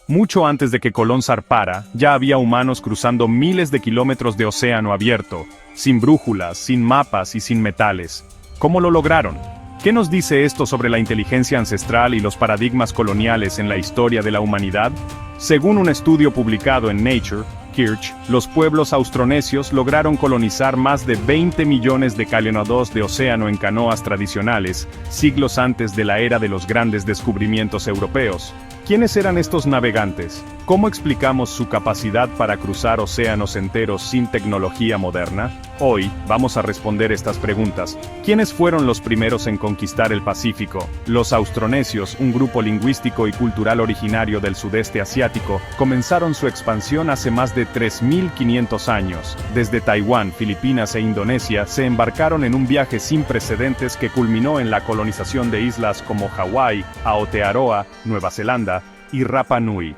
Mucho antes de que Colón zarpara, ya había humanos cruzando miles de kilómetros de océano abierto, sin brújulas, sin mapas y sin metales. ¿Cómo lo lograron? ¿Qué nos dice esto sobre la inteligencia ancestral y los paradigmas coloniales en la historia de la humanidad? Según un estudio publicado en Nature, Kirch, los pueblos austronesios lograron colonizar más de 20 millones de kilómetros de océano en canoas tradicionales, siglos antes de la era de los grandes descubrimientos europeos. ¿Quiénes eran estos navegantes? ¿Cómo explicamos su capacidad para cruzar océanos enteros sin tecnología moderna? Hoy, vamos a responder estas preguntas. ¿Quiénes fueron los primeros en conquistar el Pacífico? Los austronesios, un grupo lingüístico y cultural originario del sudeste asiático, comenzaron su expansión hace más de 3.500 años. Desde Taiwán, Filipinas e Indonesia, se embarcaron en un viaje sin precedentes que culminó en la colonización de islas como Hawái, Aotearoa, Nueva Zelanda y Rapa Nui.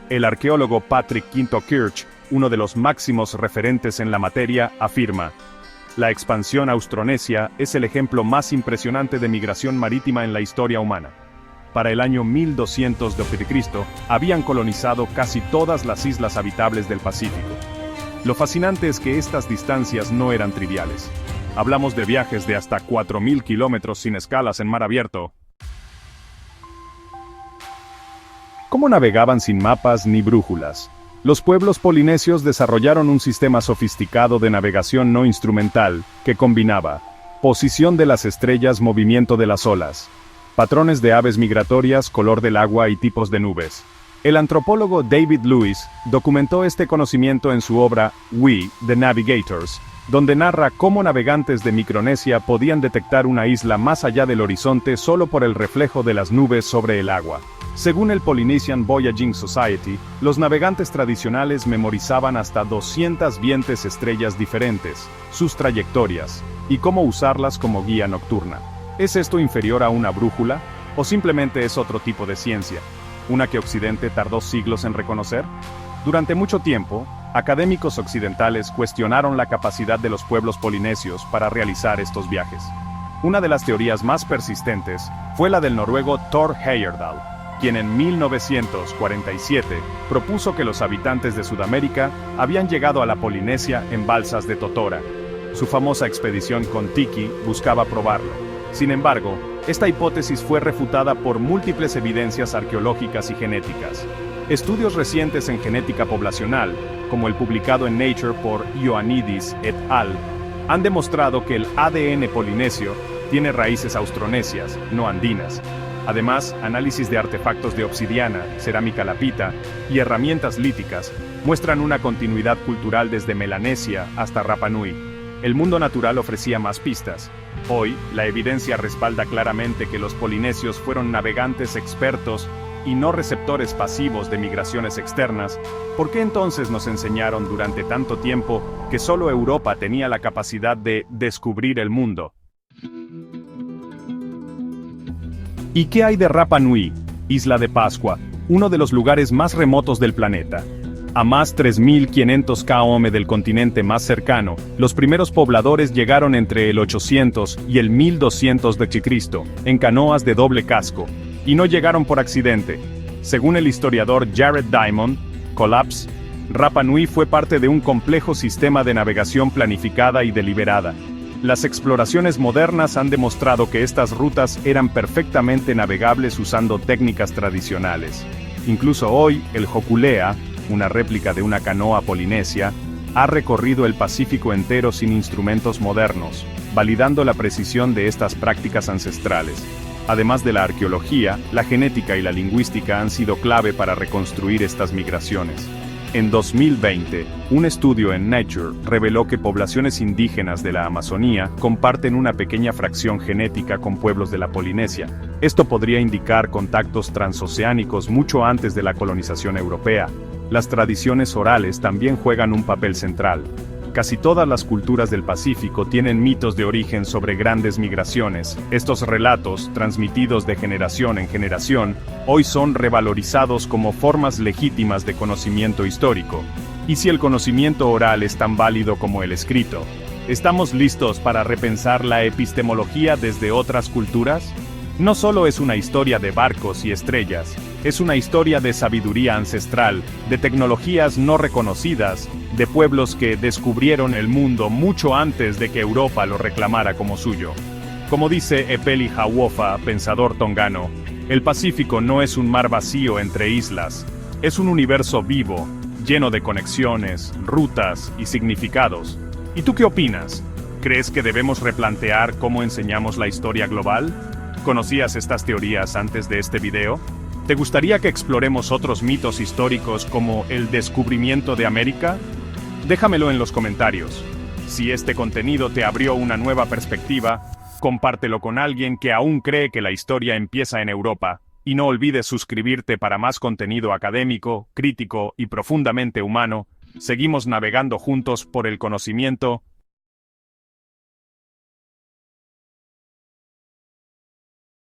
El arqueólogo Patrick Quinto Kirch, uno de los máximos referentes en la materia, afirma: la expansión austronesia es el ejemplo más impresionante de migración marítima en la historia humana. Para el año 1200 d.C., habían colonizado casi todas las islas habitables del Pacífico. Lo fascinante es que estas distancias no eran triviales. Hablamos de viajes de hasta 4.000 kilómetros sin escalas en mar abierto. ¿Cómo navegaban sin mapas ni brújulas? Los pueblos polinesios desarrollaron un sistema sofisticado de navegación no instrumental, que combinaba posición de las estrellas, movimiento de las olas, patrones de aves migratorias, color del agua y tipos de nubes. El antropólogo David Lewis documentó este conocimiento en su obra We, the Navigators, donde narra cómo navegantes de Micronesia podían detectar una isla más allá del horizonte solo por el reflejo de las nubes sobre el agua. Según el Polynesian Voyaging Society, los navegantes tradicionales memorizaban hasta 220 estrellas diferentes, sus trayectorias, y cómo usarlas como guía nocturna. ¿Es esto inferior a una brújula? ¿O simplemente es otro tipo de ciencia? ¿Una que Occidente tardó siglos en reconocer? Durante mucho tiempo, académicos occidentales cuestionaron la capacidad de los pueblos polinesios para realizar estos viajes. Una de las teorías más persistentes fue la del noruego Thor Heyerdahl, quien en 1947 propuso que los habitantes de Sudamérica habían llegado a la Polinesia en balsas de totora. Su famosa expedición con Tiki buscaba probarlo. Sin embargo, esta hipótesis fue refutada por múltiples evidencias arqueológicas y genéticas. Estudios recientes en genética poblacional, como el publicado en Nature por Ioannidis et al., han demostrado que el ADN polinesio tiene raíces austronesias, no andinas. Además, análisis de artefactos de obsidiana, cerámica lapita y herramientas líticas muestran una continuidad cultural desde Melanesia hasta Rapa Nui. El mundo natural ofrecía más pistas. Hoy, la evidencia respalda claramente que los polinesios fueron navegantes expertos y no receptores pasivos de migraciones externas. ¿Por qué entonces nos enseñaron durante tanto tiempo que solo Europa tenía la capacidad de descubrir el mundo? ¿Y qué hay de Rapa Nui, Isla de Pascua, uno de los lugares más remotos del planeta? A más 3.500 km del continente más cercano, los primeros pobladores llegaron entre el 800 y el 1200 d.C., en canoas de doble casco, y no llegaron por accidente. Según el historiador Jared Diamond, Collapse, Rapa Nui fue parte de un complejo sistema de navegación planificada y deliberada. Las exploraciones modernas han demostrado que estas rutas eran perfectamente navegables usando técnicas tradicionales. Incluso hoy, el Hokulea, una réplica de una canoa polinesia, ha recorrido el Pacífico entero sin instrumentos modernos, validando la precisión de estas prácticas ancestrales. Además de la arqueología, la genética y la lingüística han sido clave para reconstruir estas migraciones. En 2020, un estudio en Nature reveló que poblaciones indígenas de la Amazonía comparten una pequeña fracción genética con pueblos de la Polinesia. Esto podría indicar contactos transoceánicos mucho antes de la colonización europea. Las tradiciones orales también juegan un papel central. Casi todas las culturas del Pacífico tienen mitos de origen sobre grandes migraciones. Estos relatos, transmitidos de generación en generación, hoy son revalorizados como formas legítimas de conocimiento histórico. ¿Y si el conocimiento oral es tan válido como el escrito? ¿Estamos listos para repensar la epistemología desde otras culturas? No solo es una historia de barcos y estrellas, Es una historia de sabiduría ancestral, de tecnologías no reconocidas, de pueblos que descubrieron el mundo mucho antes de que Europa lo reclamara como suyo. Como dice Epeli Hauofa, pensador tongano, el Pacífico no es un mar vacío entre islas, es un universo vivo, lleno de conexiones, rutas y significados. ¿Y tú qué opinas? ¿Crees que debemos replantear cómo enseñamos la historia global? ¿Conocías estas teorías antes de este video? ¿Te gustaría que exploremos otros mitos históricos como el descubrimiento de América? Déjamelo en los comentarios. Si este contenido te abrió una nueva perspectiva, compártelo con alguien que aún cree que la historia empieza en Europa. Y no olvides suscribirte para más contenido académico, crítico y profundamente humano. Seguimos navegando juntos por el conocimiento.